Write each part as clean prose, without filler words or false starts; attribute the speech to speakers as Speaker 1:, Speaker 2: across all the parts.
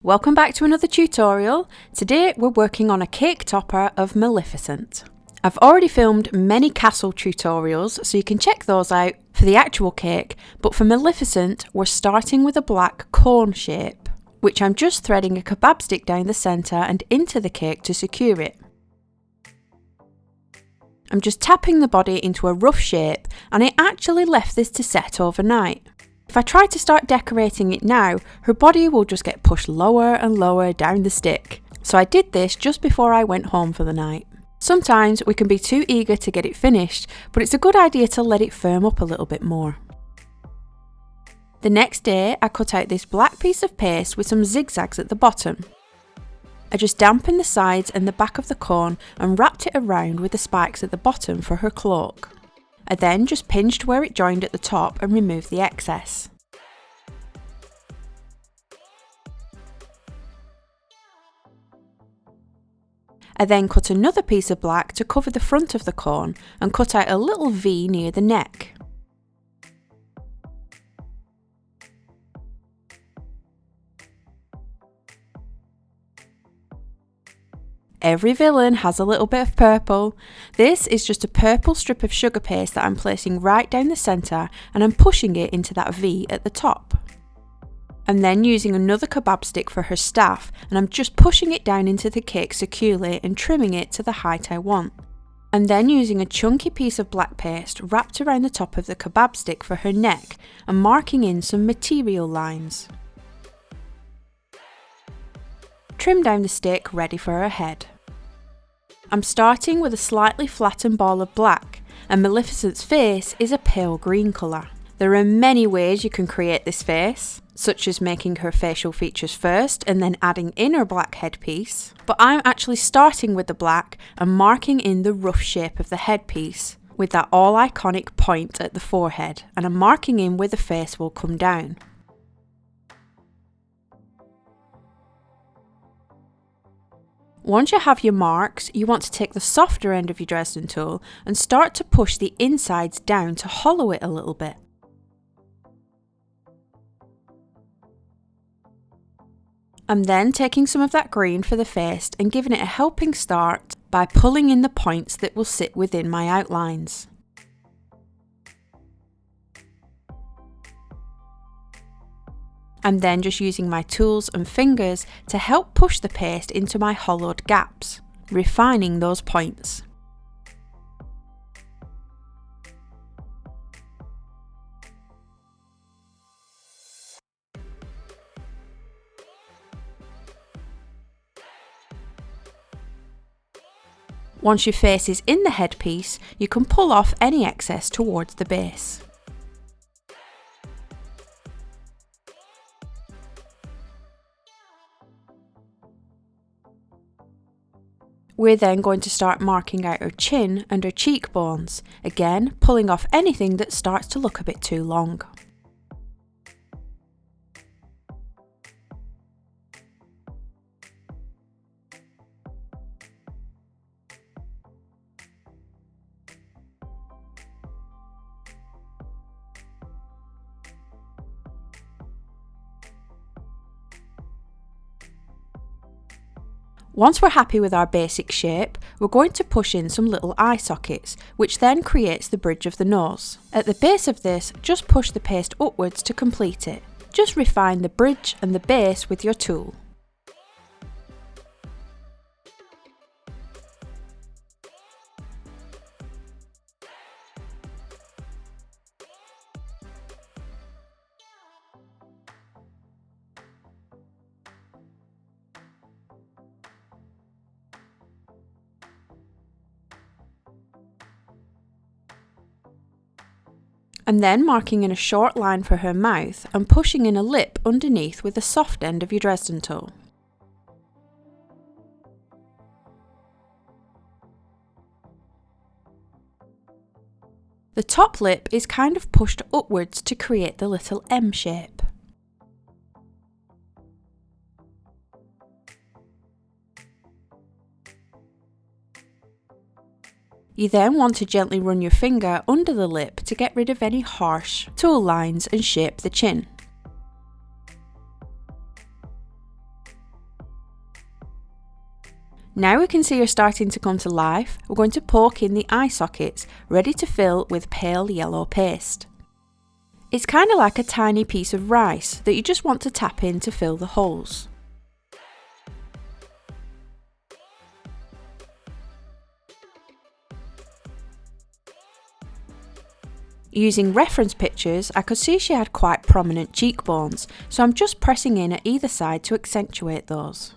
Speaker 1: Welcome back to another tutorial. Today we're working on a cake topper of Maleficent. I've already filmed many castle tutorials, so you can check those out for the actual cake, but for Maleficent we're starting with a black cone shape, which I'm just threading a kebab stick down the centre and into the cake to secure it. I'm just tapping the body into a rough shape, and I actually left this to set overnight. If I try to start decorating it now, her body will just get pushed lower and lower down the stick. So I did this just before I went home for the night. Sometimes we can be too eager to get it finished, but it's a good idea to let it firm up a little bit more. The next day, I cut out this black piece of paste with some zigzags at the bottom. I just dampened the sides and the back of the cone and wrapped it around with the spikes at the bottom for her cloak. I then just pinched where it joined at the top and removed the excess. I then cut another piece of black to cover the front of the cone and cut out a little V near the neck. Every villain has a little bit of purple. This is just a purple strip of sugar paste that I'm placing right down the centre, and I'm pushing it into that V at the top. I'm then using another kebab stick for her staff, and I'm just pushing it down into the cake securely and trimming it to the height I want. I'm then using a chunky piece of black paste wrapped around the top of the kebab stick for her neck and marking in some material lines. Trim down the stick ready for her head. I'm starting with a slightly flattened ball of black, and Maleficent's face is a pale green colour. There are many ways you can create this face, such as making her facial features first and then adding in her black headpiece, but I'm actually starting with the black and marking in the rough shape of the headpiece with that all iconic point at the forehead, and I'm marking in where the face will come down. Once you have your marks, you want to take the softer end of your Dresden tool and start to push the insides down to hollow it a little bit. I'm then taking some of that green for the face and giving it a helping start by pulling in the points that will sit within my outlines. I'm then just using my tools and fingers to help push the paste into my hollowed gaps, refining those points. Once your face is in the headpiece, you can pull off any excess towards the base. We're then going to start marking out her chin and her cheekbones, again pulling off anything that starts to look a bit too long. Once we're happy with our basic shape, we're going to push in some little eye sockets, which then creates the bridge of the nose. At the base of this, just push the paste upwards to complete it. Just refine the bridge and the base with your tool. I'm then marking in a short line for her mouth and pushing in a lip underneath with the soft end of your Dresden tool. The top lip is kind of pushed upwards to create the little M shape. You then want to gently run your finger under the lip to get rid of any harsh tool lines and shape the chin. Now we can see her starting to come to life. We're going to poke in the eye sockets, ready to fill with pale yellow paste. It's kind of like a tiny piece of rice that you just want to tap in to fill the holes. Using reference pictures, I could see she had quite prominent cheekbones, so I'm just pressing in at either side to accentuate those.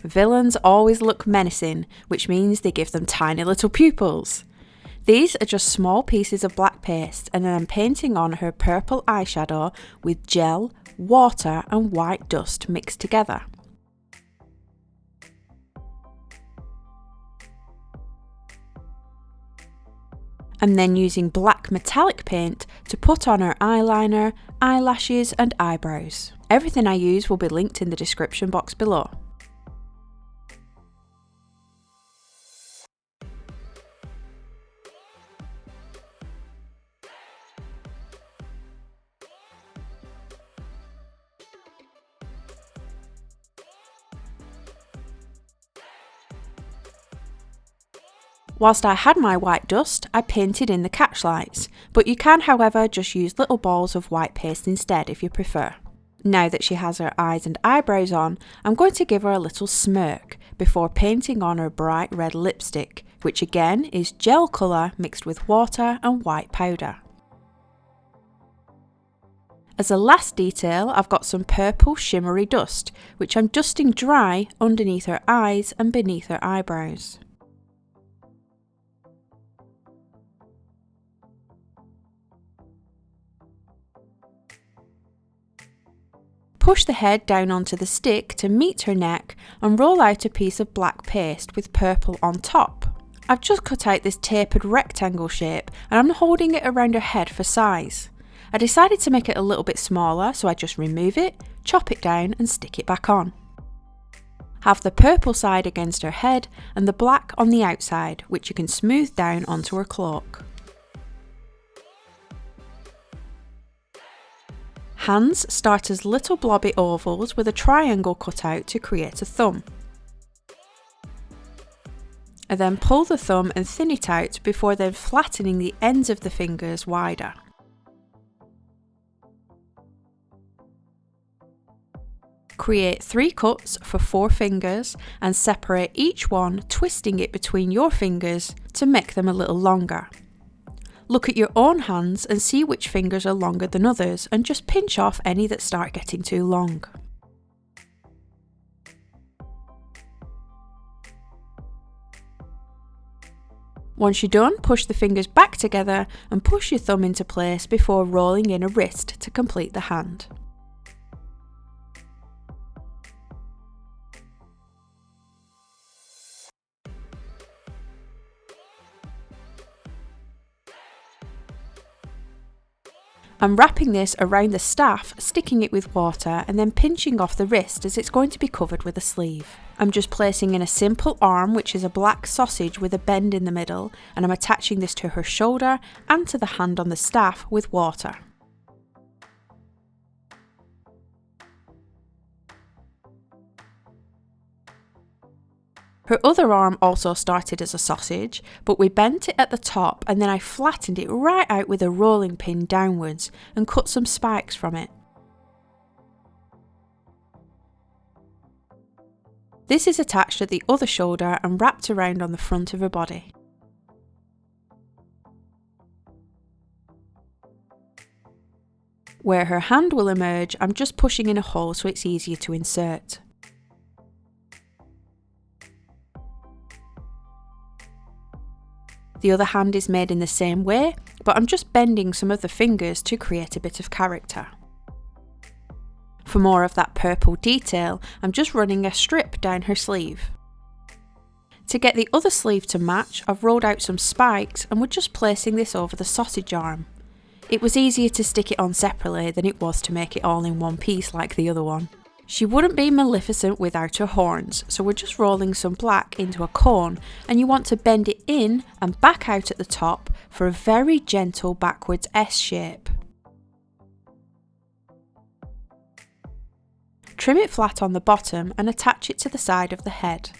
Speaker 1: Villains always look menacing, which means they give them tiny little pupils. These are just small pieces of black paste, and then I'm painting on her purple eyeshadow with gel, water and white dust mixed together. I'm then using black metallic paint to put on her eyeliner, eyelashes and eyebrows. Everything I use will be linked in the description box below. Whilst I had my white dust, I painted in the catch lights, but you can however just use little balls of white paste instead if you prefer. Now that she has her eyes and eyebrows on, I'm going to give her a little smirk before painting on her bright red lipstick, which again is gel colour mixed with water and white powder. As a last detail, I've got some purple shimmery dust, which I'm dusting dry underneath her eyes and beneath her eyebrows. Push the head down onto the stick to meet her neck and roll out a piece of black paste with purple on top. I've just cut out this tapered rectangle shape and I'm holding it around her head for size. I decided to make it a little bit smaller, so I just remove it, chop it down and stick it back on. Have the purple side against her head and the black on the outside, which you can smooth down onto her cloak. Hands start as little blobby ovals with a triangle cut out to create a thumb. I then pull the thumb and thin it out before then flattening the ends of the fingers wider. Create 3 cuts for 4 fingers and separate each one, twisting it between your fingers to make them a little longer. Look at your own hands and see which fingers are longer than others and just pinch off any that start getting too long. Once you're done, push the fingers back together and push your thumb into place before rolling in a wrist to complete the hand. I'm wrapping this around the staff, sticking it with water and then pinching off the wrist as it's going to be covered with a sleeve. I'm just placing in a simple arm, which is a black sausage with a bend in the middle, and I'm attaching this to her shoulder and to the hand on the staff with water. Her other arm also started as a sausage, but we bent it at the top and then I flattened it right out with a rolling pin downwards and cut some spikes from it. This is attached at the other shoulder and wrapped around on the front of her body. Where her hand will emerge, I'm just pushing in a hole so it's easier to insert. The other hand is made in the same way, but I'm just bending some of the fingers to create a bit of character. For more of that purple detail, I'm just running a strip down her sleeve. To get the other sleeve to match, I've rolled out some spikes and we're just placing this over the sausage arm. It was easier to stick it on separately than it was to make it all in one piece like the other one. She wouldn't be Maleficent without her horns, so we're just rolling some black into a cone and you want to bend it in and back out at the top for a very gentle backwards S shape. trim it flat on the bottom and attach it to the side of the head.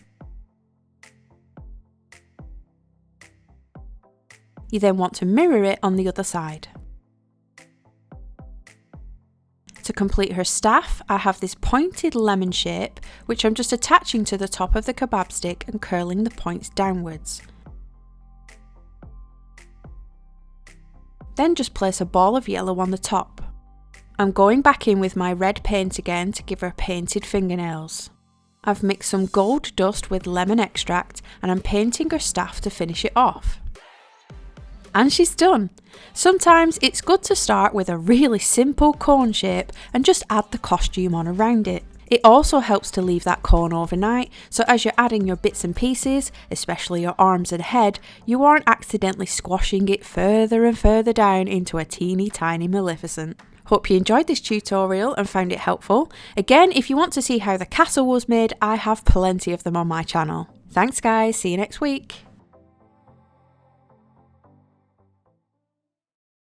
Speaker 1: You then want to mirror it on the other side. To complete her staff, I have this pointed lemon shape, which I'm just attaching to the top of the kebab stick and curling the points downwards. Then just place a ball of yellow on the top. I'm going back in with my red paint again to give her painted fingernails. I've mixed some gold dust with lemon extract and I'm painting her staff to finish it off. And she's done! Sometimes it's good to start with a really simple cone shape and just add the costume on around it. It also helps to leave that cone overnight, so as you're adding your bits and pieces, especially your arms and head, you aren't accidentally squashing it further and further down into a teeny tiny Maleficent. Hope you enjoyed this tutorial and found it helpful. Again, if you want to see how the castle was made, I have plenty of them on my channel. Thanks guys, see you next week!